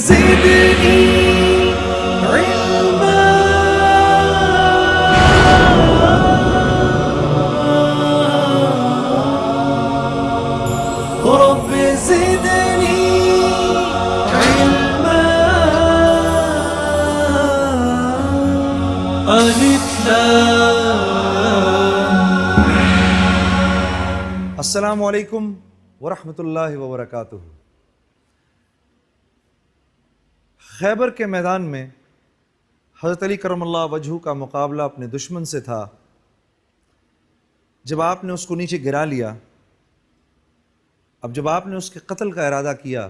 زدني علما رب زدني علما السلام علیکم ورحمۃ اللہ وبرکاتہ۔ خیبر کے میدان میں حضرت علی کرم اللہ وجہہ کا مقابلہ اپنے دشمن سے تھا۔ جب آپ نے اس کو نیچے گرا لیا، اب جب آپ نے اس کے قتل کا ارادہ کیا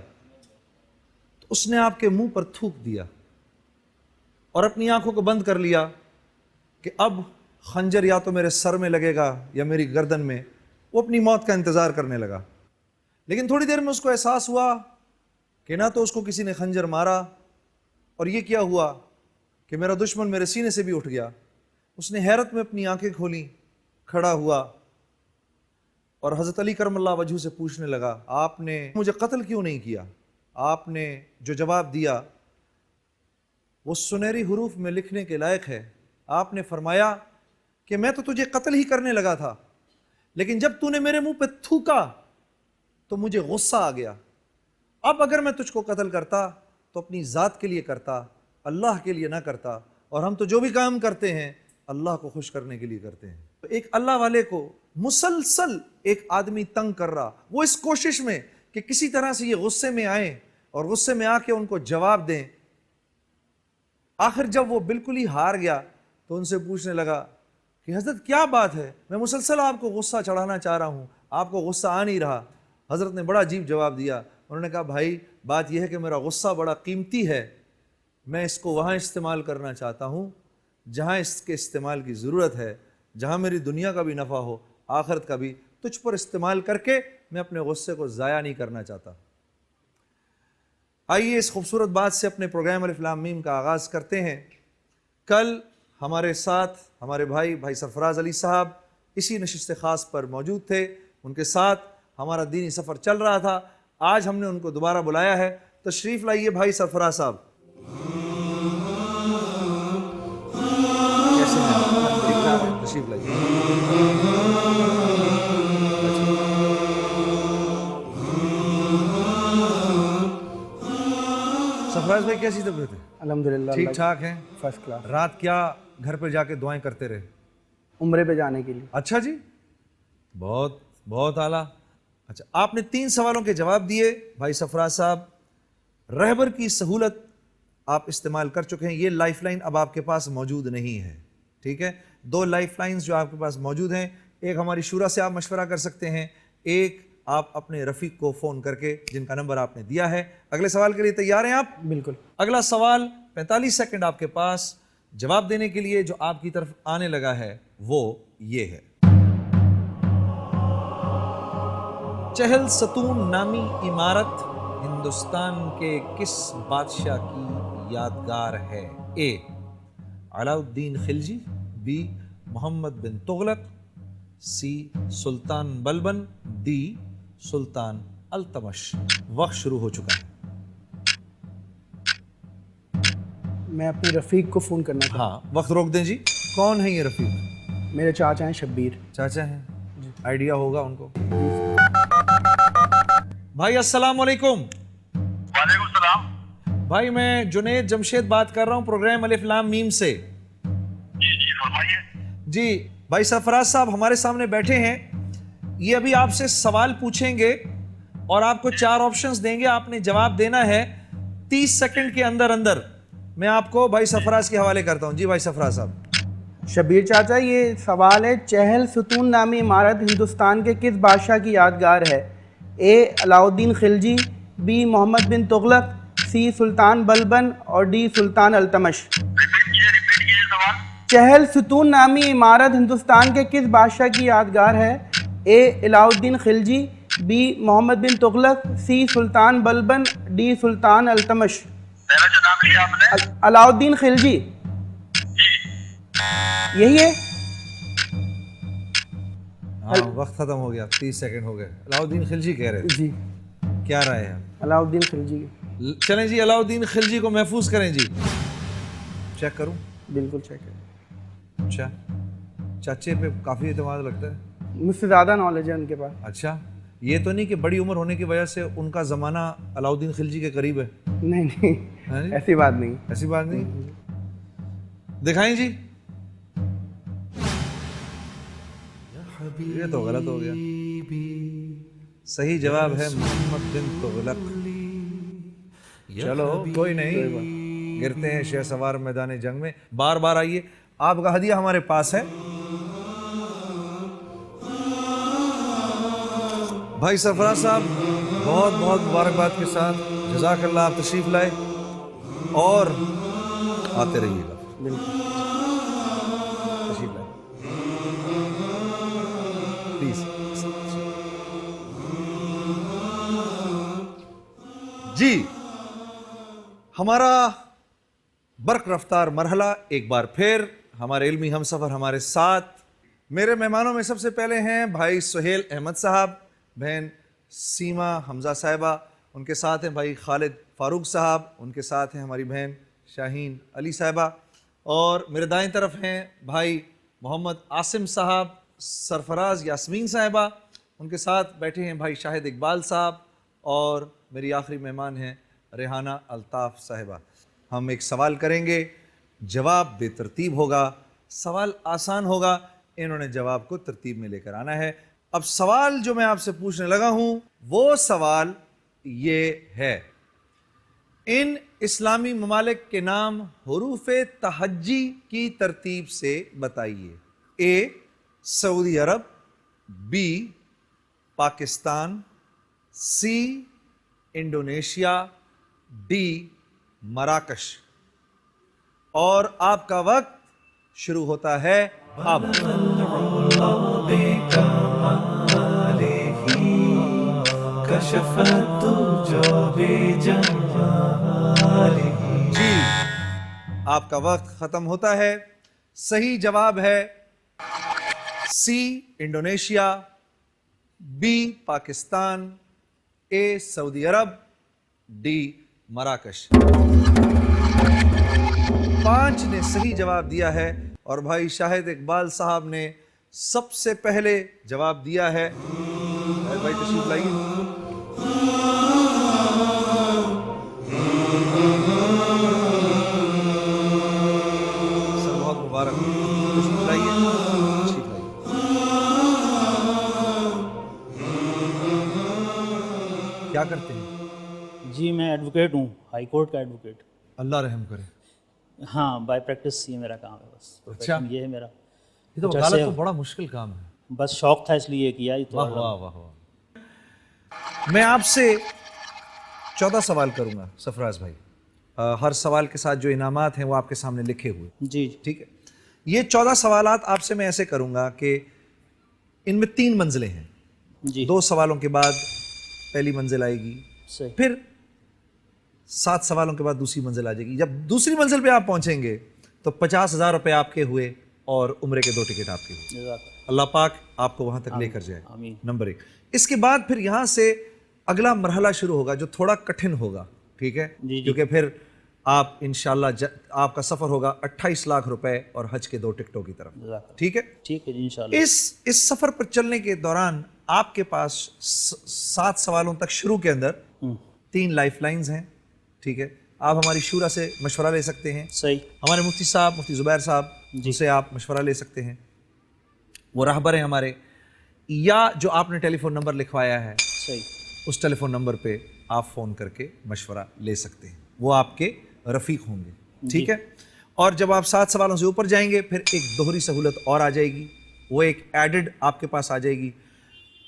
تو اس نے آپ کے منہ پر تھوک دیا اور اپنی آنکھوں کو بند کر لیا کہ اب خنجر یا تو میرے سر میں لگے گا یا میری گردن میں۔ وہ اپنی موت کا انتظار کرنے لگا، لیکن تھوڑی دیر میں اس کو احساس ہوا کہ نہ تو اس کو کسی نے خنجر مارا، اور یہ کیا ہوا کہ میرا دشمن میرے سینے سے بھی اٹھ گیا۔ اس نے حیرت میں اپنی آنکھیں کھولیں، کھڑا ہوا اور حضرت علی کرم اللہ وجہہ سے پوچھنے لگا، آپ نے مجھے قتل کیوں نہیں کیا؟ آپ نے جو جواب دیا وہ سنہری حروف میں لکھنے کے لائق ہے۔ آپ نے فرمایا کہ میں تو تجھے قتل ہی کرنے لگا تھا، لیکن جب تو نے میرے منہ پہ تھوکا تو مجھے غصہ آ گیا۔ اب اگر میں تجھ کو قتل کرتا تو اپنی ذات کے لیے کرتا، اللہ کے لیے نہ کرتا، اور ہم تو جو بھی کام کرتے ہیں اللہ کو خوش کرنے کے لیے کرتے ہیں۔ تو ایک اللہ والے کو مسلسل ایک آدمی تنگ کر رہا، وہ اس کوشش میں کہ کسی طرح سے یہ غصے میں آئیں اور غصے میں آ کے ان کو جواب دیں۔ آخر جب وہ بالکل ہی ہار گیا تو ان سے پوچھنے لگا کہ حضرت کیا بات ہے، میں مسلسل آپ کو غصہ چڑھانا چاہ رہا ہوں، آپ کو غصہ آ نہیں رہا۔ حضرت نے بڑا عجیب جواب دیا، انہوں نے کہا بھائی بات یہ ہے کہ میرا غصہ بڑا قیمتی ہے، میں اس کو وہاں استعمال کرنا چاہتا ہوں جہاں اس کے استعمال کی ضرورت ہے، جہاں میری دنیا کا بھی نفع ہو آخرت کا بھی، تجھ پر استعمال کر کے میں اپنے غصے کو ضائع نہیں کرنا چاہتا۔ آئیے اس خوبصورت بات سے اپنے پروگرام الف لام میم کا آغاز کرتے ہیں۔ کل ہمارے ساتھ ہمارے بھائی سرفراز علی صاحب اسی نشست خاص پر موجود تھے، ان کے ساتھ ہمارا دینی سفر چل رہا تھا۔ آج ہم نے ان کو دوبارہ بلایا ہے، تشریف لائیے بھائی سرفراز صاحب۔ کیسے ہیں؟ تشریف لائیے۔ سرفراز بھائی کیسی طبیعت ہے؟ الحمدللہ ٹھیک ٹھاک ہیں؟ First class. رات کیا گھر پہ جا کے دعائیں کرتے رہے؟ عمرے پہ جانے کے لیے۔ اچھا جی، بہت بہت اعلیٰ۔ اچھا، آپ نے 3 سوالوں کے جواب دیے بھائی سرفراز صاحب۔ رہبر کی سہولت آپ استعمال کر چکے ہیں، یہ لائف لائن اب آپ کے پاس موجود نہیں ہے، ٹھیک ہے؟ 2 لائف لائنز جو آپ کے پاس موجود ہیں، ایک ہماری شورا سے آپ مشورہ کر سکتے ہیں، ایک آپ اپنے رفیق کو فون کر کے جن کا نمبر آپ نے دیا ہے۔ اگلے سوال کے لیے تیار ہیں آپ؟ بالکل۔ اگلا سوال 45 سیکنڈ آپ کے پاس جواب دینے کے لیے جو آپ کی طرف آنے لگا ہے وہ یہ ہے۔ چہل ستون نامی عمارت ہندوستان کے کس بادشاہ کی یادگار ہے؟ A Alauddin Khilji, B Muhammad bin Tughlaq, C Sultan Balban, D سلطان التمش۔ وقت شروع ہو چکا ہے۔ میں اپنے رفیق کو فون کرنا چاہتا ہاں وقت روک دیں جی۔ کون ہے یہ رفیق؟ ہوں۔ میرے چاچا ہیں شبیر۔ چاچا ہیں، آئیڈیا ہوگا ان کو۔ بھائی السلام علیکم۔ وعلیکم السلام۔ بھائی میں جنید جمشید بات کر رہا ہوں پروگرام الف لام میم سے۔ جی فرمائیے۔ جی بھائی سرفراز صاحب ہمارے سامنے بیٹھے ہیں، یہ ابھی آپ سے سوال پوچھیں گے اور آپ کو 4 آپشنز دیں گے، آپ نے جواب دینا ہے 30 سیکنڈ کے اندر اندر۔ میں آپ کو بھائی سرفراز کے حوالے کرتا ہوں۔ جی بھائی سرفراز صاحب۔ شبیر چاچا، یہ سوال ہے چہل ستون نامی عمارت ہندوستان کے کس بادشاہ کی یادگار ہے؟ A Alauddin Khilji, B Muhammad bin Tughlaq, C Sultan بلبن اور ڈی سلطان التمش۔ ریپیٹ کیجیے سوال۔ چہل ستون نامی عمارت ہندوستان کے کس بادشاہ کی یادگار ہے؟ A Alauddin Khilji, B Muhammad bin Tughlaq, C Sultan Balban, D سلطان التمش۔ پہلا جو نام لیا آپ نے؟ علاء الدین خلجی۔ یہی ہے؟ ہاں وقت ختم ہو گیا، 30 سیکنڈ ہو گئے۔ علاء الدین خلجی کہہ رہے تھے، جی کیا رائے ہے؟ علاء الدین خلجی۔ चलें जी, अलाउद्दीन खिलजी को महफूज करें जी। चेक करूं? बिल्कुल चेक है। अच्छा, चाचे पे काफ़ी एतमाद लगता है। मुझसे ज़्यादा नॉलेज है उनके पास। अच्छा, ये तो नहीं कि बड़ी उम्र होने की वजह से उनका ज़माना अलाउद्दीन खिलजी के करीब है? नहीं नहीं, है नहीं? ऐसी बात नहीं। ऐसी बात नहीं। दिखाएं जी। ये तो गलत हो गया। सही जवाब है मोहम्मद बिन तुगलक। चलो कोई नहीं, गिरते हैं शहसवार मैदान जंग में। बार बार आइए, आपका हदिया हमारे पास है। भाई सरफराज साहब, बहुत बहुत मुबारकबाद के साथ जज़ाकल्लाह, आप तशरीफ लाए और आते रहिएगा। बिल्कुल तशरीफ लाए प्लीज जी। हमारा बर्क रफ्तार मरहला एक बार फिर, हमारे इल्मी हमसफर हमारे साथ। मेरे मेहमानों में सबसे पहले हैं भाई सुहेल अहमद साहब, बहन सीमा हमजा साहिबा, उनके साथ हैं भाई खालिद फारूक साहब, उनके साथ हैं हमारी बहन शाहीन अली साहिबा, और मेरे दाएं तरफ हैं भाई मोहम्मद आसिम साहब, सरफराज यास्मीन साहिबा, उनके साथ बैठे हैं भाई शाहिद इकबाल साहब, और मेरी आखिरी मेहमान हैं रेहाना अल्ताफ़ साहिबा। हम एक सवाल करेंगे, जवाब बेतरतीब होगा, सवाल आसान होगा, इन्होंने जवाब को तरतीब में लेकर आना है। अब सवाल जो मैं आपसे पूछने लगा हूं वो सवाल ये है, इन इस्लामी ममालिक के नाम हुरूफ तहज्जी की तरतीब से बताइए। ए सऊदी अरब, B Pakistan, C Indonesia, D मराकश। और आपका वक्त शुरू होता है अब। जी, आपका वक्त खत्म होता है। सही जवाब है सी इंडोनेशिया, बी पाकिस्तान, ए सऊदी अरब, डी मराकश। 5 ने सही जवाब दिया है और भाई शाहिद इकबाल साहब ने सबसे पहले जवाब दिया है। भाई तशरीफ लाइए। सर बहुत मुबारक, तशरीफ लाइए, तशरीफ लाइए। क्या करते हैं? जी मैं एडवोकेट हूँ, हाई कोर्ट का एडवोकेट। अल्लाह रहम करे। हाँ, बाय प्रैक्टिस ये मेरा काम है बस। अच्छा, ये है मेरा। ये तो वकालत तो बड़ा मुश्किल काम है। बस शौक था इसलिए किया ही। तो वाह वाह वाह वाह। मैं आपसे 14 सवाल करूंगा सरफराज भाई। हर सवाल के साथ जो इनामात हैं वो आपके सामने लिखे हुए। जी ठीक है। ये 14 सवालात आपसे मैं ऐसे करूंगा कि इनमें 3 मंजिलें हैं। जी 2 सवालों के बाद पहली मंजिल आएगी, सही। फिर 7 सवालों के बाद दूसरी मंजिल आ जाएगी। जब दूसरी मंजिल पे आप पहुंचेंगे तो 50,000 रुपये आपके हुए और उम्रे के 2 टिकट आपके हुए। जज़ाक अल्लाह पाक आपको वहां तक लेकर जाए। आमीन। नंबर 1। इसके बाद फिर यहाँ से अगला मरहला शुरू होगा जो थोड़ा कठिन होगा, ठीक है? जी। क्योंकि फिर आप इंशाल्लाह आपका सफ़र होगा 28 लाख रुपए और हज के 2 टिकटों की तरफ, जज़ाक। ठीक है? ठीक है जी, इंशाल्लाह। इस सफ़र पर चलने के दौरान आपके पास 7 सवालों तक शुरू के अंदर 3 लाइफ लाइन्स हैं, ठीक है? आप हमारी शूरा से मशवरा ले सकते हैं। सही। हमारे मुफ्ती साहब, मुफ्ती ज़ुबैर साहब, जिनसे आप मशवरा ले सकते हैं, वो राहबर हैं हमारे, या जो आपने टेलीफोन नंबर लिखवाया है सही। उस टेलीफोन नंबर पे आप फ़ोन करके मशवरा ले सकते हैं, वो आपके रफ़ीक होंगे, ठीक है? और जब आप 7 सवालों से ऊपर जाएंगे फिर एक दोहरी सहूलत और आ जाएगी, वो एक एडेड आपके पास आ जाएगी।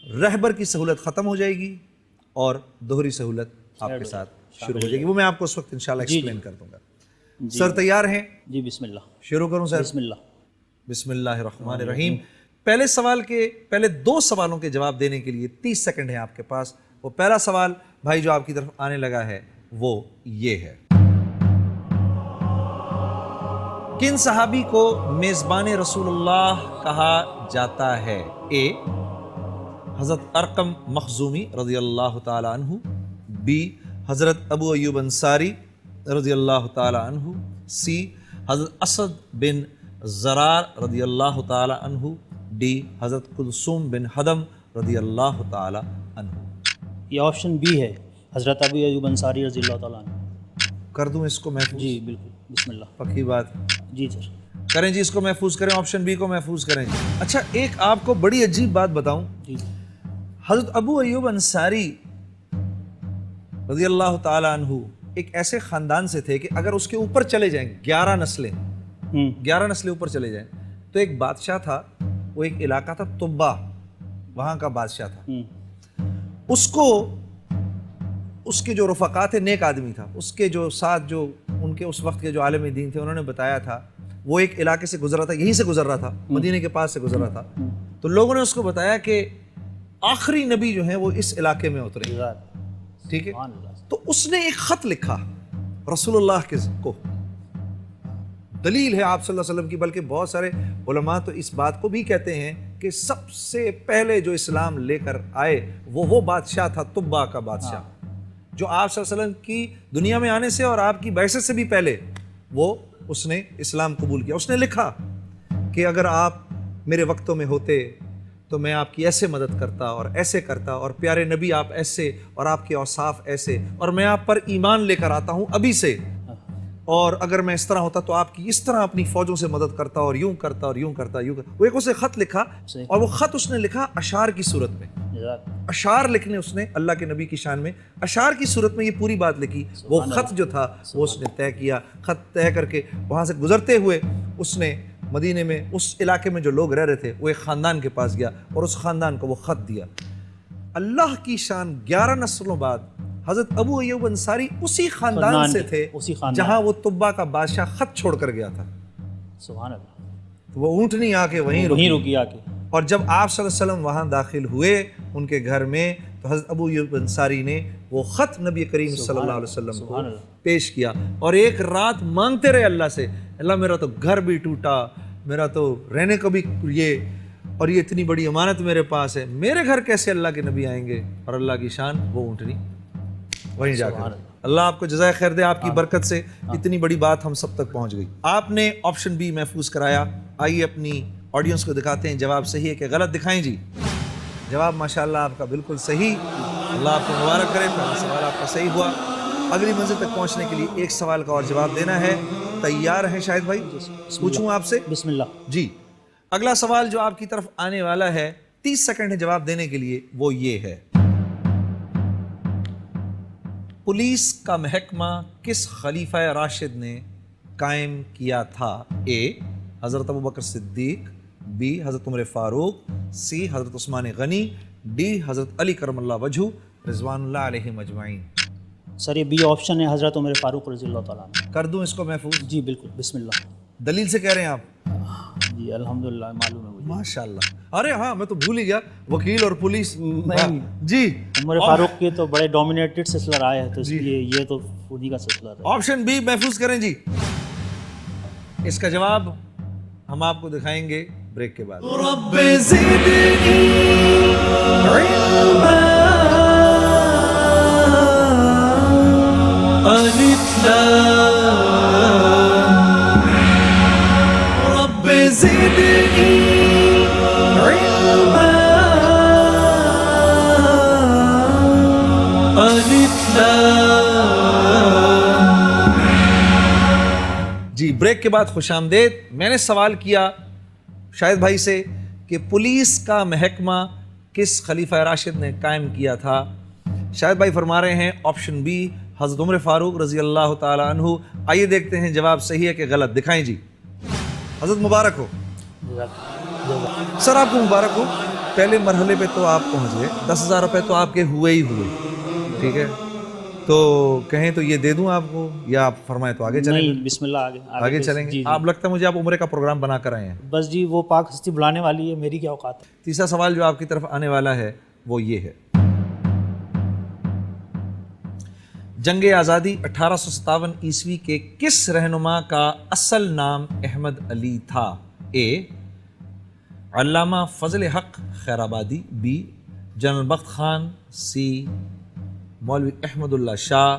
रहबर की सहूलत ख़त्म हो जाएगी और दोहरी सहूलत आपके साथ शुरू हो जाएगी। वो मैं आपको उस वक्त इंशाल्लाह एक्सप्लेन कर दूंगा। सर तैयार हैं? जी बिस्मिल्लाह। शुरू करूं सर? बिस्मिल्लाह। बिस्मिल्लाहिर्रहमानिर्रहीम। पहले सवाल के पहले 2 सवालों के जवाब देने के लिए 30 सेकंड है आपके पास। वो पहला सवाल भाई जो आपकी तरफ आने लगा है वो ये है, किन सहाबी को मेज़बान रसूलुल्लाह कहा जाता है? ए हज़रत अरकम मखज़ूमी रज़ियल्लाहु ताला अन्हु, बी حضرت ابو ایوب انصاری رضی اللہ تعالی عنہ. سی حضرت اسد بن زرار رضی اللہ تعالی عنہ. ڈی حضرت کلثوم بن حدم رضی اللہ تعالی عنہ. یہ آپشن بی ہے، حضرت ابو ایوب انصاری رضی اللہ تعالیٰ عنہ. کر دوں اس کو محفوظ؟ جی بالکل، بسم اللہ. پکی بات جی سر. کریں جی، اس کو محفوظ کریں، آپشن بی کو محفوظ کریں جی. اچھا ایک آپ کو بڑی عجیب بات بتاؤں. جی حضرت ابو ایوب انصاری رضی اللہ تعالی عنہ ایک ایسے خاندان سے تھے کہ اگر اس کے اوپر چلے جائیں 11 نسلیں 11 نسلیں اوپر چلے جائیں تو ایک بادشاہ تھا، وہ ایک علاقہ تھا طبا، وہاں کا بادشاہ تھا. اس کو اس کے جو رفقا تھے، نیک آدمی تھا، اس کے جو ساتھ جو ان کے اس وقت کے جو عالم دین تھے انہوں نے بتایا تھا، وہ ایک علاقے سے گزر رہا تھا، یہیں سے گزر رہا تھا، مدینے کے پاس سے گزر رہا تھا. تو لوگوں نے اس کو بتایا کہ آخری نبی جو ہیں وہ اس علاقے میں اترے. ٹھیک ہے، تو اس نے ایک خط لکھا رسول اللہ کے کو. دلیل ہے آپ صلی اللہ علیہ وسلم کی، بلکہ بہت سارے علماء تو اس بات کو بھی کہتے ہیں کہ سب سے پہلے جو اسلام لے کر آئے وہ بادشاہ تھا، طبا کا بادشاہ، جو آپ صلی اللہ علیہ وسلم کی دنیا میں آنے سے اور آپ کی بعثت سے بھی پہلے وہ اس نے اسلام قبول کیا. اس نے لکھا کہ اگر آپ میرے وقتوں میں ہوتے تو میں آپ کی ایسے مدد کرتا اور ایسے کرتا، اور پیارے نبی آپ ایسے اور آپ کے اوصاف ایسے، اور میں آپ پر ایمان لے کر آتا ہوں ابھی سے، اور اگر میں اس طرح ہوتا تو آپ کی اس طرح اپنی فوجوں سے مدد کرتا اور یوں کرتا اور یوں کرتا یوں کرتا. وہ ایک اسے خط لکھا، اور وہ خط اس نے لکھا اشعار کی صورت میں. اشعار لکھنے اس نے اللہ کے نبی کی شان میں اشعار کی صورت میں یہ پوری بات لکھی. وہ خط جو تھا وہ اس نے طے کیا. خط طے کر کے وہاں سے گزرتے ہوئے اس نے مدینے میں اس علاقے میں جو لوگ رہ رہے تھے وہ ایک خاندان کے پاس گیا اور اس خاندان کو وہ خط دیا. اللہ کی شان 11 نسلوں بعد حضرت ابو ایوب انصاری اسی خاندان سے تھے جہاں وہ طبا کا بادشاہ خط چھوڑ کر گیا تھا. سبحان اللہ. تو وہ اونٹنی آ کے وہیں رکی آ کے. اور جب آپ صلی اللہ علیہ وسلم وہاں داخل ہوئے ان کے گھر میں تو حضرت ابو ایوب انصاری نے وہ خط نبی کریم صلی اللہ علیہ وسلم کو پیش کیا اور ایک رات مانگتے رہے اللہ سے، اللہ میرا تو گھر بھی ٹوٹا، میرا تو رہنے کو بھی یہ، اور یہ اتنی بڑی امانت میرے پاس ہے، میرے گھر کیسے اللہ کے نبی آئیں گے؟ اور اللہ کی شان وہ اونٹنی وہیں جا کر. اللہ آپ کو جزائے خیر دے، آپ کی برکت سے اتنی بڑی بات ہم سب تک پہنچ گئی. آپ نے آپشن بی محفوظ کرایا. آئیے اپنی آڈینس کو دکھاتے ہیں جواب صحیح ہے کہ غلط. دکھائیں جی جواب. ماشاءاللہ آپ کا بالکل صحیح. اللہ آپ کو مبارک کرے. پہلا سوال آپ کا صحیح ہوا. اگلی منزل تک پہنچنے کے لیے ایک سوال کا اور جواب دینا ہے. تیار ہیں شاہد بھائی؟ پوچھوں آپ سے؟ بسم اللہ. جی اگلا سوال جو آپ کی طرف آنے والا ہے 30 سیکنڈ ہے جواب دینے کے لیے. وہ یہ ہے، پولیس کا محکمہ کس خلیفہ راشد نے قائم کیا تھا؟ اے حضرت ابوبکر صدیق، بی حضرت عمر فاروق، سی حضرت عثمان غنی، ڈی حضرت علی کرم اللہ وجہہ رضوان اللہ علیہم اجمعین. سر یہ بی آپشن ہے، حضرت عمر فاروق رضی اللہ تعالیٰ عنہ. کر دوں اس کو محفوظ؟ جی بالکل، بسم اللہ. دلیل سے کہہ رہے ہیں آپ؟ جی الحمدللہ معلوم ہے مجھے. ماشاءاللہ. ارے ہاں میں تو بھول ہی گیا، وکیل اور پولیس. جی عمر فاروق کے تو بڑے ڈومینیٹڈ سلسلہ رہا ہے، تو اس لیے یہ تو انہی کا سلسلہ رہا. آپشن بی محفوظ کریں جی. اس کا جواب ہم آپ کو دکھائیں گے بریک کے بعد. رب زدنی علما الف لام رب زدنی علما الف لام. جی بریک کے بعد خوش آمدید. میں نے سوال کیا شاہد بھائی سے کہ پولیس کا محکمہ کس خلیفہ راشد نے قائم کیا تھا. شاہد بھائی فرما رہے ہیں آپشن بی حضرت عمر فاروق رضی اللہ تعالی عنہ. آئیے دیکھتے ہیں جواب صحیح ہے کہ غلط. دکھائیں جی. حضرت مبارک ہو. سر آپ کو مبارک ہو. پہلے مرحلے پہ تو آپ پہنچ گئے. 10,000 روپے تو آپ کے ہوئے ہی ہوئے. ٹھیک ہے تو کہیں تو یہ دے دوں آپ کو یا آپ فرمائیں تو آگے چلیں؟ نہیں بسم اللہ آگے چلیں گے. آپ لگتا ہے مجھے آپ عمرے کا پروگرام بنا کر آئے ہیں. بس جی وہ پاک ہستی بلانے والی ہے، میری کیا اوقات ہے. تیسرا سوال جو آپ کی طرف آنے والا ہے وہ یہ ہے، جنگ آزادی 1857 عیسوی کے کس رہنما کا اصل نام احمد علی تھا؟ اے علامہ فضل حق خیرآبادی، بی جنرل بخت خان، سی मौलवी अहमदुल्ला शाह,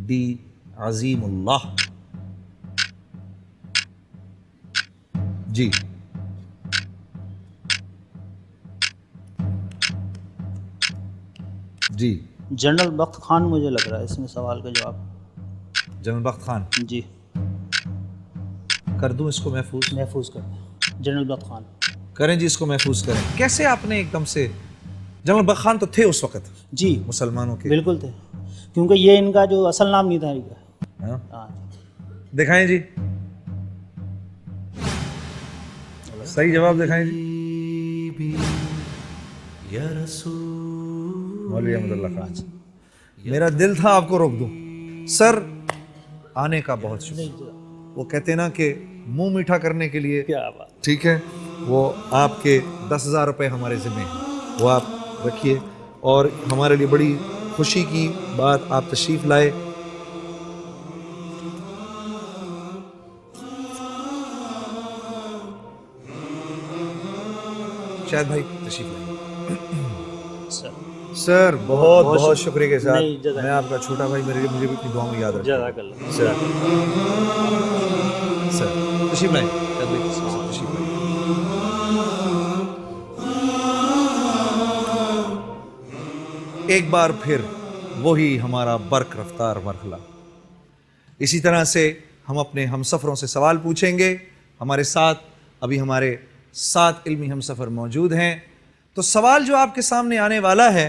डी अजीमुल्लाह। जी जी जनरल बख्त खान मुझे लग रहा है इसमें सवाल का जवाब। जनरल बख्त खान, जी कर दूं इसको महफूज? महफूज कर दें, जनरल बख्त खान। करें जी, इसको महफूज करें। कैसे आपने एकदम से, जनरल बख्त खान तो थे उस वक्त जी मुसलमानों के? बिल्कुल थे, क्योंकि ये इनका जो असल नाम नहीं था इनका। हाँ? हाँ दिखाएं जी, सही जवाब दिखाएं जी। मौलवी अहमदुल्ला खान। मेरा दिल था आपको रोक दूं सर, आने का बहुत शुक्रिया। वो कहते ना कि मुंह मीठा करने के लिए, क्या बात। ठीक है, वो आपके 10,000 रुपये हमारे ज़िम्मे, वो आप रखिए। और हमारे लिए बड़ी खुशी की बात, आप तशरीफ़ लाए। शायद भाई तशरीफ़ लाए। सर बहुत बहुत शुक्रिया के साथ, नहीं, जज़ाक मैं आपका छोटा भाई, मेरे लिए मुझे भी अपनी दुआ में याद रखिए जज़ाकल्लाह। सर। सर तशरीफ़ लाए, शायद भाई तशरीफ़ लाए। एक बार फिर वही हमारा बर्क रफ्तार मरहला। इसी तरह से हम अपने हमसफ़रों से सवाल पूछेंगे। हमारे साथ अभी हमारे 7 इल्मी हमसफ़र मौजूद हैं। तो सवाल जो आपके सामने आने वाला है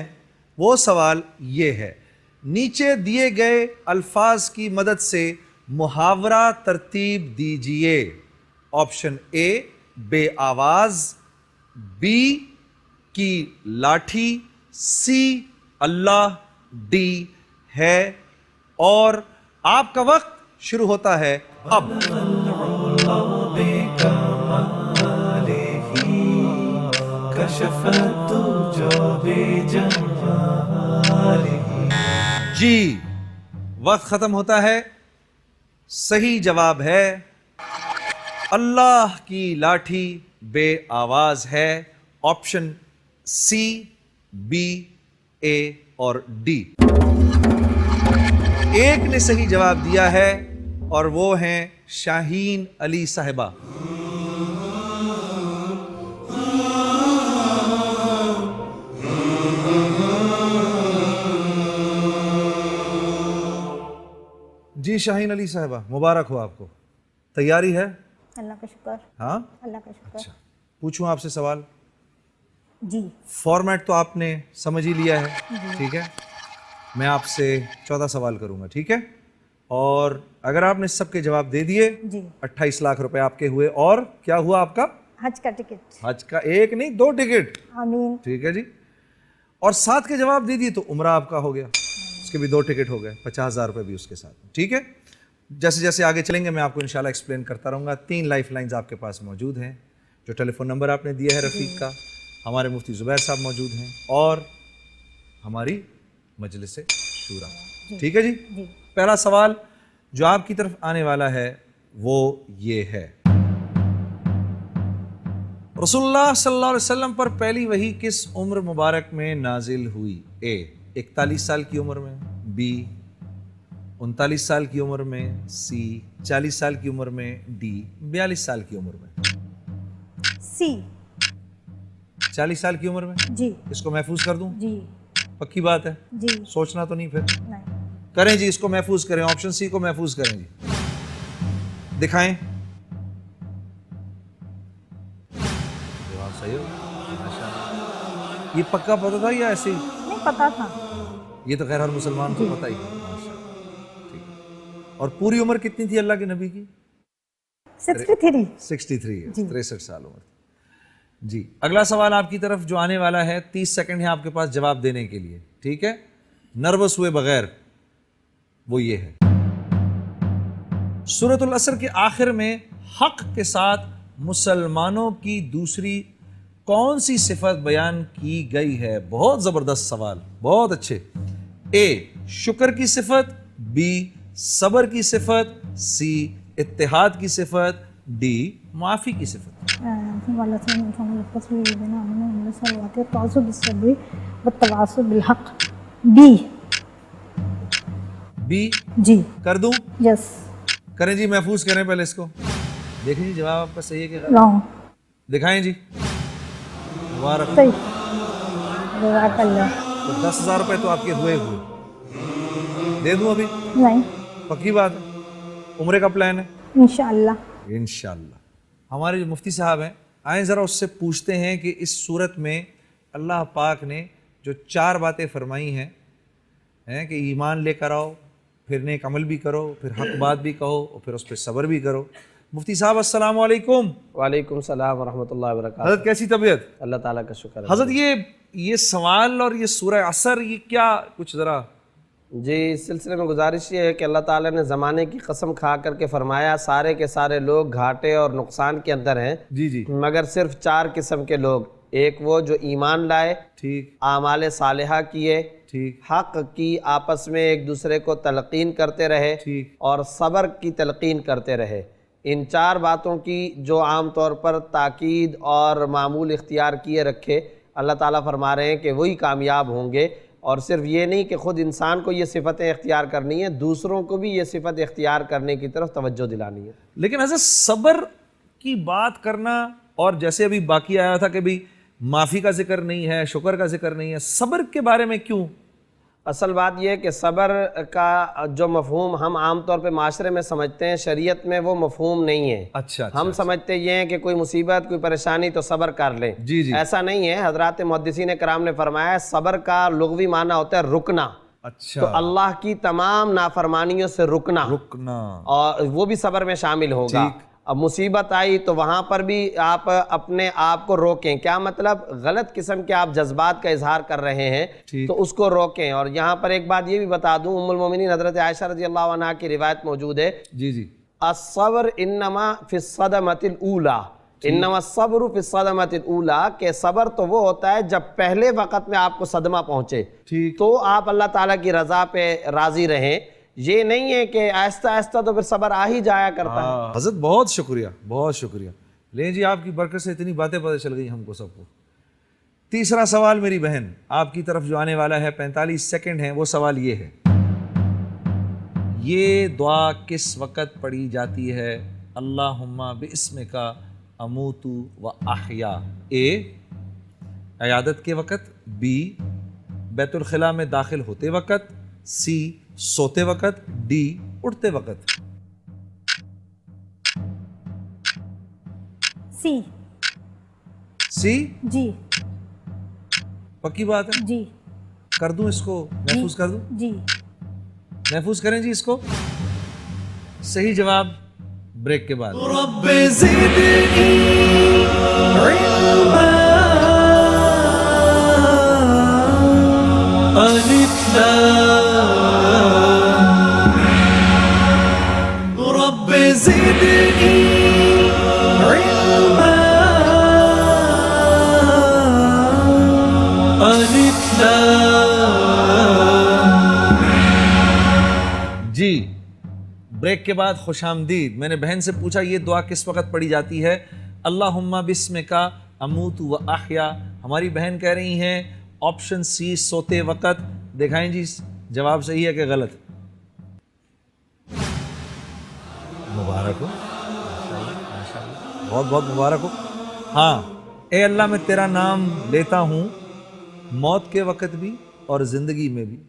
वो सवाल ये है, नीचे दिए गए अल्फाज की मदद से मुहावरा तरतीब दीजिए। ऑप्शन ए बे आवाज़, बी की लाठी, सी अल्लाह, डी है। और आपका वक्त शुरू होता है अब। जी वक्त खत्म होता है। सही जवाब है अल्लाह की लाठी बे आवाज है। ऑप्शन सी, बी, ए और डी। एक ने सही जवाब दिया है और वो हैं शाहीन अली साहिबा। जी शाहीन अली साहिबा, मुबारक हो आपको। तैयारी है? अल्लाह का शुक्र। हाँ, अल्लाह का शुक्र। अच्छा, पूछूं आपसे सवाल? जी फॉर्मेट तो आपने समझ ही लिया है, ठीक है। मैं आपसे 14 सवाल करूंगा, ठीक है। और अगर आपने सबके जवाब दे दिए, जी 28 लाख रुपए आपके हुए। और क्या हुआ आपका? हज का टिकट। हज का एक नहीं 2 टिकट, आमीन। ठीक है जी। और 7 के जवाब दे दिए तो उम्रा आपका हो गया, उसके भी 2 टिकट हो गए, 50,000 रुपये भी उसके साथ, ठीक है। जैसे जैसे आगे चलेंगे मैं आपको इंशाल्लाह एक्सप्लेन करता रहूँगा। 3 लाइफ लाइन्स आपके पास मौजूद हैं। जो टेलीफोन नंबर आपने दिया है रफ़ीक का, हमारे मुफ्ती ज़ुबैर साहब मौजूद हैं और हमारी मजलिस शूरा, ठीक है जी। पहला सवाल जो आपकी तरफ आने वाला है वो ये है, रसूलुल्लाह सल्लल्लाहु अलैहि वसल्लम पर पहली वही किस उम्र मुबारक में नाजिल हुई? ए 41 साल की उम्र में, बी 39 साल की उम्र में, सी 40 साल की उम्र में, डी 42 साल की उम्र में। सी 40 साल की उम्र में। जी इसको महफूज कर दूं? जी पक्की बात है? जी सोचना तो नहीं फिर? नहीं। करें जी, इसको महफूज करें। ऑप्शन सी को महफूज करें जी। दिखाएं। जवाब सही हो, माशाअल्लाह। ये पक्का पता था या ऐसे ही? नहीं पता था। ये तो खैर हर मुसलमान को पता ही है, माशाअल्लाह। ठीक है। और पूरी उम्र कितनी थी अल्लाह के नबी की? 63। 63 है, जी। 63 साल उम्र जी। अगला सवाल आपकी तरफ जो आने वाला है, 30 सेकंड है आपके पास जवाब देने के लिए, ठीक है। नर्वस हुए बगैर। वो ये है, सूरतुल असर के आखिर में हक के साथ मुसलमानों की दूसरी कौन सी सिफत बयान की गई है? बहुत जबरदस्त सवाल, बहुत अच्छे। ए शुक्र की सिफत, बी सब्र की सिफत, सी इत्तेहाद की सिफत, डी माफी की सिफत। बी जी कर दूं? यस करें जी, महफूज करें पहले इसको। देखिए जी जवाब आपका सही है कि गलत? रॉन्ग दिखाएं जी। मुबारक। सही जज़ाकल्लाह। तो 10,000 रुपए तो आपके हुए दे दूं अभी? नहीं पक्की बात है? उम्रे का प्लान है? इंशाअल्लाह। इंशाअल्लाह। हमारे जो मुफ्ती साहब हैं, आए ज़रा उससे पूछते हैं कि इस सूरत में अल्लाह पाक ने जो 4 बातें फरमाई हैं कि ईमान लेकर आओ, फिर नेक अमल भी करो, फिर हक बात भी कहो और फिर उस पर सब्र भी करो। मुफ्ती साहब अस्सलाम वालेकुम। वालेकुम सलाम व रहमतुल्लाहि व बरकातहू। हज़रत कैसी तबीयत? अल्लाह ताला का शुक्र है। हज़रत ये सवाल और ये सूरह असर, ये क्या कुछ ज़रा? जी, इस सिलसिले में गुजारिश ये है कि अल्लाह ताला ने ज़माने की कसम खा करके फरमाया सारे के सारे लोग घाटे और नुकसान के अंदर हैं, जी जी, मगर सिर्फ 4 किस्म के लोग। एक वो जो ईमान लाए, ठीक आमाल सालिहा किए, ठीक हक की आपस में एक दूसरे को तलकीन करते रहे, ठीक। और सब्र की तलकीन करते रहे। इन 4 बातों की जो आम तौर पर ताकीद और मामूल इख्तियार किए रखे, अल्लाह ताला फरमा रहे हैं कि वही कामयाब होंगे। और सिर्फ ये नहीं कि ख़ुद इंसान को ये सिफ़तें इख्तियार करनी है, दूसरों को भी ये सिफ़त इख्तियार करने की तरफ तवज्जो दिलानी है। लेकिन हज़रत सब्र की बात करना, और जैसे अभी बाकी आया था कि भाई माफ़ी का जिक्र नहीं है, शुक्र का जिक्र नहीं है, सब्र के बारे में क्यों? असल बात यह है कि सब्र का जो मफ़हूम हम आम तौर पे माशरे में समझते हैं, शरीयत में वो मफ़हूम नहीं है। अच्छा, हम समझते ये हैं कि कोई मुसीबत, कोई परेशानी तो सब्र कर लें। जी जी, ऐसा नहीं है। हज़रात मुहद्दिसीन कराम ने फरमाया सब्र का लुग़वी माना होता है रुकना। अच्छा, तो अल्लाह की तमाम नाफरमानियों से रुकना, और वो भी सब्र में शामिल होगा। ठीक। अब मुसीबत आई तो वहाँ पर भी आप अपने आप को रोकें। क्या मतलब? गलत किस्म के आप जज्बात का इजहार कर रहे हैं तो उसको रोकें। और यहाँ पर एक बात ये भी बता दूं, उम्मुल मोमिनीन हज़रत आयशा रज़ियल्लाहु अन्हा की रिवायत मौजूद है, जी जी, अस्सब्र इन्नमा फिस्सदमतिल ऊला, इन्नमा सब्रु फिस्सदमतिल ऊला, के सब्र तो वो होता है जब पहले वक़्त में आपको सदमा पहुँचे, ठीक, तो आप अल्लाह ताला की रज़ा पे राज़ी रहें। ये नहीं है कि आहिस्ता आहिस्ता तो फिर सब्र आ ही जाया करता है। हज़रत बहुत शुक्रिया, बहुत शुक्रिया। लें जी, आपकी बरकत से इतनी बातें पता चल गई हमको सबको। तीसरा सवाल मेरी बहन आपकी तरफ जो आने वाला है, 45 सेकंड हैं, वो सवाल ये है, ये दुआ किस वक़्त पढ़ी जाती है? अल्लाहुम्मा बिस्मिका अमूतु व अहया। ए, अयादत के वक़्त, बी, बैतुल खला में दाखिल होते वक़्त, सी, सोते वक़्त, डी, उठते वक़्त। सी सी, जी पक्की बात है? जी कर दूं इसको, महफूज कर दूं? जी महफूज करें जी इसको। सही जवाब ब्रेक के बाद। रब्बे ज़िदनी इल्मा अलिफ लाम रब्बे ज़िदनी इल्मा अलिफ लाम। जी, ब्रेक के बाद खुशामदीद। मैंने बहन से पूछा ये दुआ किस वक़्त पढ़ी जाती है? अल्लाहुम्मा बिस्मिका अमूतु व अहया। हमारी बहन कह रही हैं ऑप्शन सी, सोते वक़्त। दिखाएं जी जवाब सही है कि गलत? मुबारक हो, बहुत बहुत मुबारक हो। हाँ, ए अल्लाह मैं तेरा नाम लेता हूँ मौत के वक़्त भी और ज़िंदगी में भी।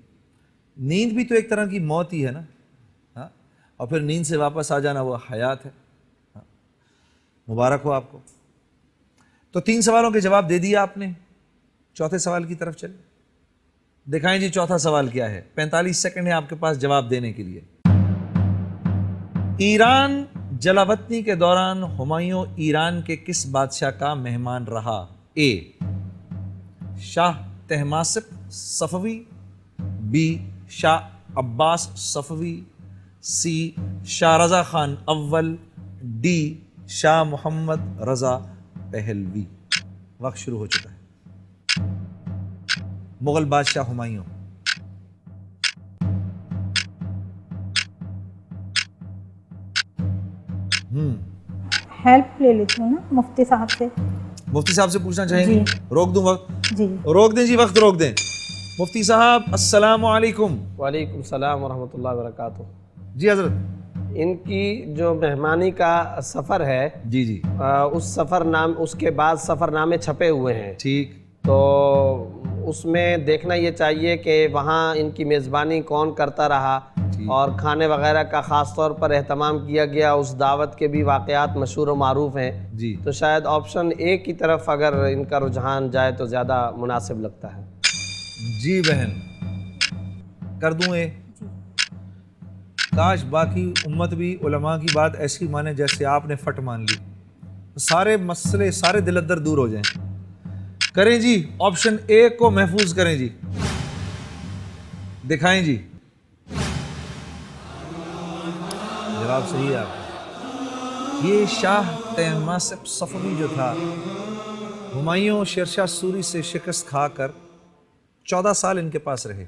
नींद भी तो एक तरह की मौत ही है ना, हाँ, और फिर नींद से वापस आ जाना वो हयात है। हाँ, मुबारक हो आपको। तो 3 सवालों के जवाब दे दिया आपने। चौथे सवाल की तरफ चले, दिखाएं जी चौथा सवाल क्या है। 45 सेकंड है आपके पास जवाब देने के लिए। ईरान जलावतनी के दौरान हुमायूं ईरान के किस बादशाह का मेहमान रहा? ए, शाह तहमासिब सफवी, बी, शाह अब्बास सफवी, सी, शाह रज़ा खान अव्वल, डी, शाह मोहम्मद रज़ा पहलवी। वक्त शुरू हो चुका है। मुगल बादशाह हुमायूं। हेल्प ले लेती हूँ ना मुफ्ती साहब से। मुफ्ती साहब से पूछना चाहेंगे? रोक दूं वक्त? जी रोक दें जी, वक्त रोक दें। मुफ्ती साहब अस्सलाम वालेकुम। वालेकुम सलाम वरहमतुल्लाहि वबरकातुह। जी हजरत। इनकी जो मेहमानी का सफ़र है, जी जी उस सफ़रनाम उसके बाद सफ़रनामे छपे हुए हैं, ठीक। तो उसमें देखना ये चाहिए कि वहाँ इनकी मेज़बानी कौन करता रहा और खाने वगैरह का ख़ास तौर पर एहतमाम किया गया। उस दावत के भी वाक़यात मशहूर व मारूफ़ हैं जी। तो शायद ऑप्शन ए की तरफ अगर इनका रुझान जाए तो ज़्यादा मुनासिब लगता है। जी बहन, कर दूं ए? काश बाकी उम्मत भी उलमा की बात ऐसी माने जैसे आपने फट मान ली, तो सारे मसले सारे दिलद्दर दूर हो जाएं। करें जी, ऑप्शन ए को महफूज करें जी, दिखाएं जी। जवाब सही है आपका। ये शाह तैमासिब सफवी जो था, हुमायूं शेरशाह सूरी से शिकस्त खाकर 14 साल इनके पास रहे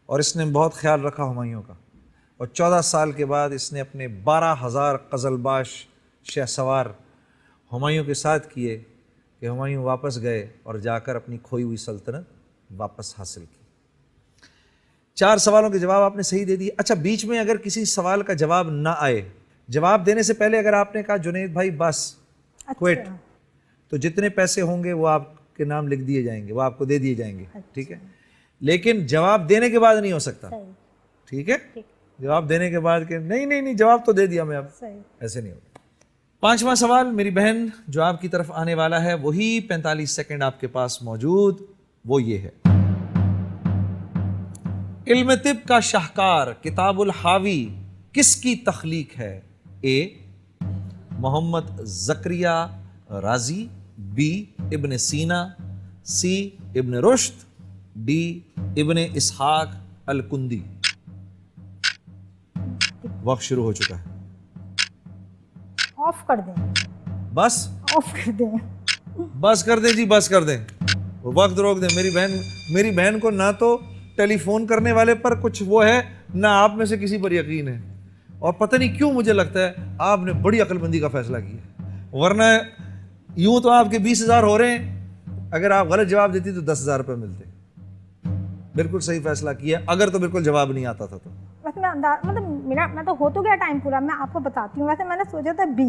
और इसने बहुत ख्याल रखा हुमायूं का, और 14 साल के बाद इसने अपने 12,000 क़ज़लबाश शहसवार हुमायूं के साथ किए कि हुमायूं वापस गए और जाकर अपनी खोई हुई सल्तनत वापस हासिल की। 4 सवालों के जवाब आपने सही दे दिए। अच्छा, बीच में अगर किसी सवाल का जवाब ना आए, जवाब देने से पहले अगर आपने कहा जुनैद भाई बस क्विट, तो जितने पैसे होंगे वो आपके नाम लिख दिए जाएंगे, वो आपको दे दिए जाएंगे। ठीक है, लेकिन जवाब देने के बाद नहीं हो सकता। ठीक है, जवाब देने के बाद कि नहीं नहीं नहीं जवाब तो दे दिया मैं, अब ऐसे नहीं होगा। 5वां सवाल मेरी बहन जो आपकी तरफ आने वाला है, वही 45 सेकंड आपके पास मौजूद, वो ये है। इल्म तिब का शाहकार किताबुल हावी किसकी तख्लीक है? ए मोहम्मद ज़करिया राजी, बी इब्न सीना, सी इब्न रुश्द, डी इब्न इसहाक अल कुंदी। वक्त शुरू हो चुका है। ऑफ कर दें, बस ऑफ कर दें। बस कर दें जी, बस कर दें, वक्त रोक दें। मेरी बहन को ना तो टेलीफोन करने वाले पर कुछ वो है, ना आप में से किसी पर यकीन है, और पता नहीं क्यों मुझे लगता है आपने बड़ी अक्लमंदी का फैसला किया, वरना यूं तो आपके 20,000 हो रहे हैं, अगर आप गलत जवाब देती तो 10,000 रुपये मिलते। बिल्कुल सही फैसला किया, अगर तो बिल्कुल जवाब नहीं आता था तो। वैसे मैं तो हो तो गया टाइम पूरा, मैं आपको बताती हूँ। वैसे मैंने सोचा था बी।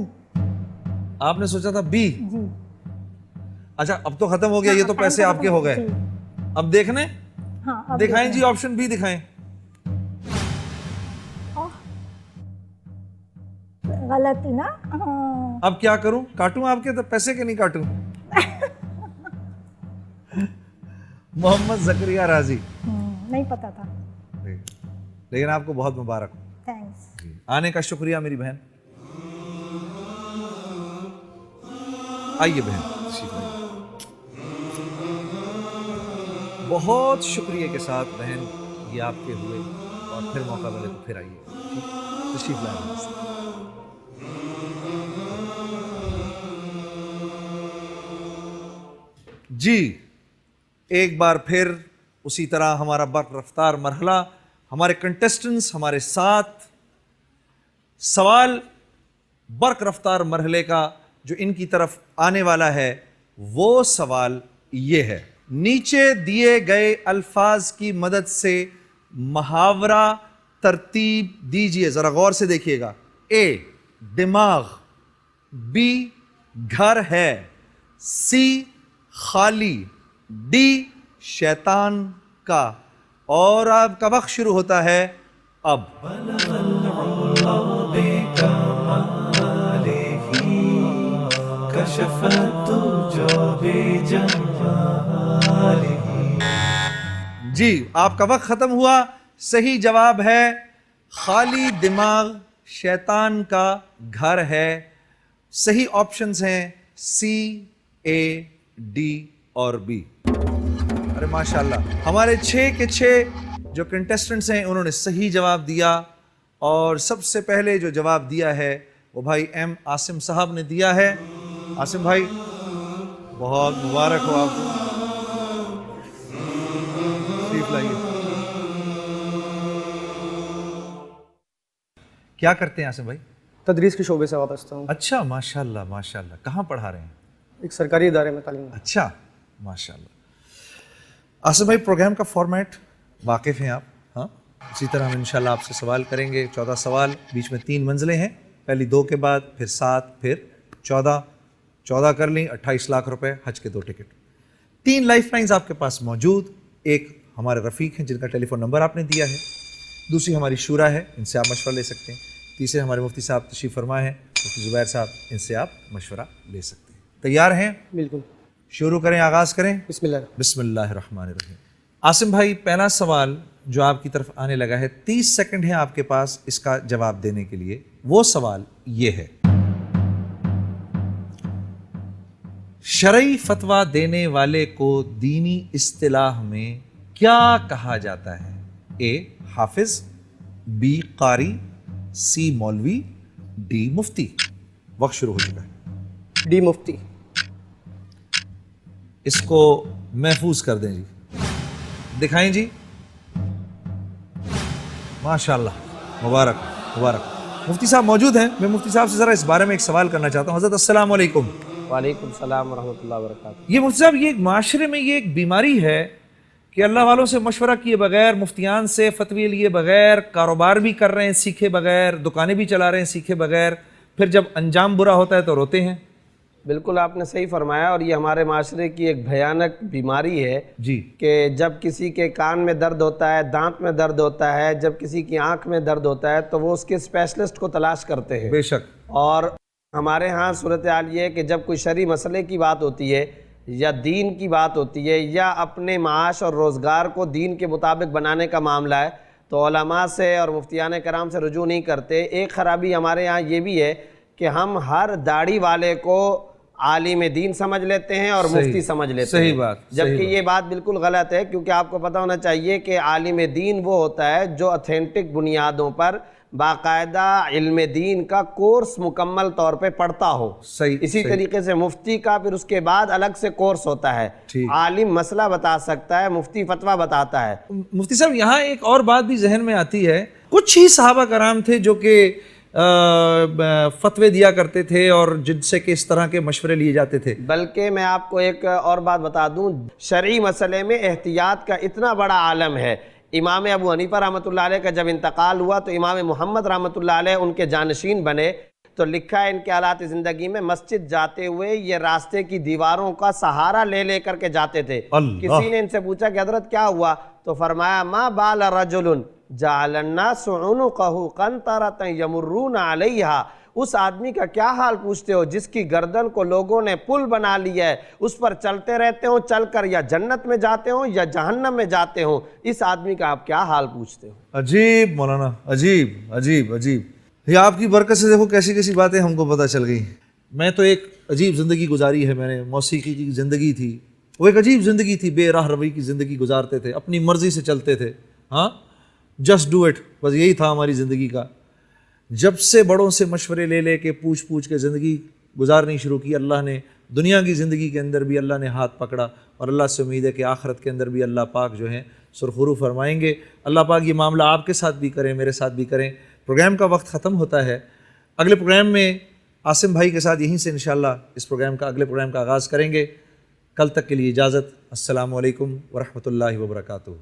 आपने सोचा था बी? जी। अच्छा, अब तो खत्म हो गया, ये तो पैसे आपके हो गए। अब देखने, हाँ, अब दिखाएं जी, ऑप्शन बी दिखाएं। गलती ना। हाँ। अब क्या करूं, काटूं आपके तो पैसे के नहीं काटूं? मोहम्मद ज़करिया राजी। नहीं पता था। लेकिन आपको बहुत मुबारक हो। थैंक्स। आने का शुक्रिया मेरी बहन। आइए बहन, बहुत शुक्रिया के साथ बहन, ये आपके हुए, और फिर मौका मिले तो फिर आइए। तशरीफ लाएं। जी, एक बार फिर उसी तरह हमारा बर्क रफ्तार मरहला, हमारे कंटेस्टेंट्स हमारे साथ। सवाल बर्क रफ्तार मरहले का जो इनकी तरफ आने वाला है, वो सवाल ये है। नीचे दिए गए अल्फाज की मदद से मुहावरा तरतीब दीजिए, जरा गौर से देखिएगा। ए दिमाग, बी घर है, सी खाली, डी शैतान का। और आपका वक्त शुरू होता है अब। जी, आपका वक्त खत्म हुआ। सही जवाब है खाली दिमाग शैतान का घर है। सही ऑप्शंस हैं सी, ए, डी और बी। अरे माशाल्लाह, हमारे 6 के 6 जो कंटेस्टेंट्स हैं उन्होंने सही जवाब दिया। और सबसे पहले जो जवाब दिया है वो भाई एम आसिम साहब ने दिया है। आसिम भाई, बहुत मुबारक हो आपको। सीट लाइए। क्या करते हैं आसिम भाई? तदरीस के शोबे से वाबस्ता हूँ। अच्छा, माशाल्लाह माशाल्लाह। कहाँ पढ़ा रहे हैं? एक सरकारी इदारे में तालीम। अच्छा, माशाल्लाह। आसिम भाई, प्रोग्राम का फॉर्मेट वाकिफ़ हैं आप? हाँ, इसी तरह हम इंशाल्लाह आपसे सवाल करेंगे। 14 सवाल, बीच में 3 मंजिलें हैं, पहली 2 के बाद फिर 7 फिर 14 कर ली, 28 लाख रुपए, हज के 2 टिकट। 3 लाइफ लाइन्स आपके पास मौजूद। एक हमारे रफ़ीक हैं जिनका टेलीफोन नंबर आपने दिया है, दूसरी हमारी शूरा है, इनसे आप मशवरा ले सकते हैं, तीसरे हमारे मुफ्ती साहब तशरीफ़ फरमा है, मुफ्ती ज़ुबैर साहब, इनसे आप मशवरा ले सकते हैं। तैयार हैं? बिल्कुल। शुरू करें, आगाज़ करें। बिस्मिल्लाह। बिस्मिल्लाहिर्रहमानिर्रहीम। आसिम भाई, पहला सवाल जो आपकी तरफ आने लगा है, 30 सेकंड है आपके पास इसका जवाब देने के लिए। वो सवाल ये है, शरई फतवा देने वाले को दीनी इस्तिलाह में क्या कहा जाता है? ए हाफिज, बी कारी, सी मौलवी, डी मुफ्ती। वक्त शुरू हो चुका है। डी मुफ्ती। इसको महफूज कर दें जी, दिखाएं जी। माशाल्लाह, मुबारक मुबारक। मुफ्ती साहब मौजूद हैं, मैं मुफ्ती साहब से ज़रा इस बारे में एक सवाल करना चाहता हूँ। हज़रत अस्सलाम वालेकुम। वालेकुम सलाम व रहमतुल्लाहि व बरकातुहू। ये मुफ्ती साहब, ये एक माशरे में ये एक बीमारी है कि अल्लाह वालों से मशवरा किए बगैर, मुफ्तियान से फतवे लिए बगैर, कारोबार भी कर रहे हैं सीखे बगैर, दुकानें भी चला रहे हैं सीखे बगैर, फिर जब अंजाम बुरा होता है तो रोते हैं। बिल्कुल आपने सही फरमाया, और ये हमारे माशरे की एक भयानक बीमारी है जी कि जब किसी के कान में दर्द होता है, दांत में दर्द होता है, जब किसी की आंख में दर्द होता है, तो वो उसके स्पेशलिस्ट को तलाश करते हैं। बेशक। और हमारे यहाँ सूरत हाल ये है कि जब कोई शरई मसले की बात होती है या दीन की बात होती है या अपने माश और रोज़गार को दीन के मुताबिक बनाने का मामला है, तो उलमा से और मुफ्तियान कराम से रुजू नहीं करते। एक ख़राबी हमारे यहाँ ये भी है कि हम हर दाढ़ी वाले को आलिम दीन समझ लेते हैं और मुफ्ती समझ लेते सही हैं। बात, जबकि ये बात बिल्कुल गलत है, क्योंकि आपको पता होना चाहिए कि आलिम दीन वो होता है जो ऑथेंटिक बुनियादों पर बाकायदा इल्म दीन का कोर्स मुकम्मल तौर पे पढ़ता हो। सही। इसी तरीके से मुफ्ती का फिर उसके बाद अलग से कोर्स होता है। ठीक। आलिम मसला बता सकता है, मुफ्ती फतवा बताता है। मुफ्ती साहब, यहाँ एक और बात भी जहन में आती है, कुछ ही सहाबा कराम थे जो कि फतवे दिया करते थे और जिनसे कि इस तरह के मशवरे लिए जाते थे। बल्कि मैं आपको एक और बात बता दूं, शरई मसले में एहतियात का इतना बड़ा आलम है। इमाम अबू हनीफा रहमतुल्लाह अलैह का जब इंतकाल हुआ तो इमाम मोहम्मद रहमतुल्लाह अलैह उनके जानशीन बने। तो लिखा है इनके हालात ज़िंदगी में, मस्जिद जाते हुए ये रास्ते की दीवारों का सहारा ले ले करके जाते थे। किसी ने इनसे पूछा कि हज़रत क्या हुआ, तो फरमाया मा बाल रजुलन जालन्नासु उनुक़हु क़ंतरतन यमुर्रून अलैहा। उस आदमी का क्या हाल पूछते हो जिसकी गर्दन को लोगों ने पुल बना लिया है, उस पर चलते रहते हो, चलकर या जन्नत में जाते हो या जहन्नम में जाते हो। इस आदमी का आप क्या हाल पूछते हो? अजीब मौलाना, अजीब अजीब अजीब। ये आपकी बरकत से देखो कैसी कैसी बातें हमको पता चल गई। मैं तो एक अजीब ज़िंदगी गुजारी है मैंने, मौसीकी की ज़िंदगी थी, वो एक अजीब ज़िंदगी थी, बेराह रवई की ज़िंदगी गुजारते थे, अपनी मर्ज़ी से चलते थे। हाँ, जस्ट डू इट, बस यही था हमारी ज़िंदगी का। जब से बड़ों से मशवरे ले ले के पूछ पूछ के ज़िंदगी गुजारनी शुरू की, अल्लाह ने दुनिया की ज़िंदगी के अंदर भी अल्लाह ने हाथ पकड़ा, और अल्लाह से उम्मीद है कि आखिरत के अंदर भी अल्लाह पाक जो है सुरखुरू फरमाएंगे। अल्लाह पाक ये मामला आपके साथ भी करें, मेरे साथ भी करें। प्रोग्राम का वक्त ख़त्म होता है। अगले प्रोग्राम में आसिम भाई के साथ यहीं से इंशाअल्लाह इस प्रोग्राम का, अगले प्रोग्राम का आगाज़ करेंगे। कल तक के लिए इजाज़त। अस्सलामु अलैकुम वरहमतुल्लाहि वबरकातुहू।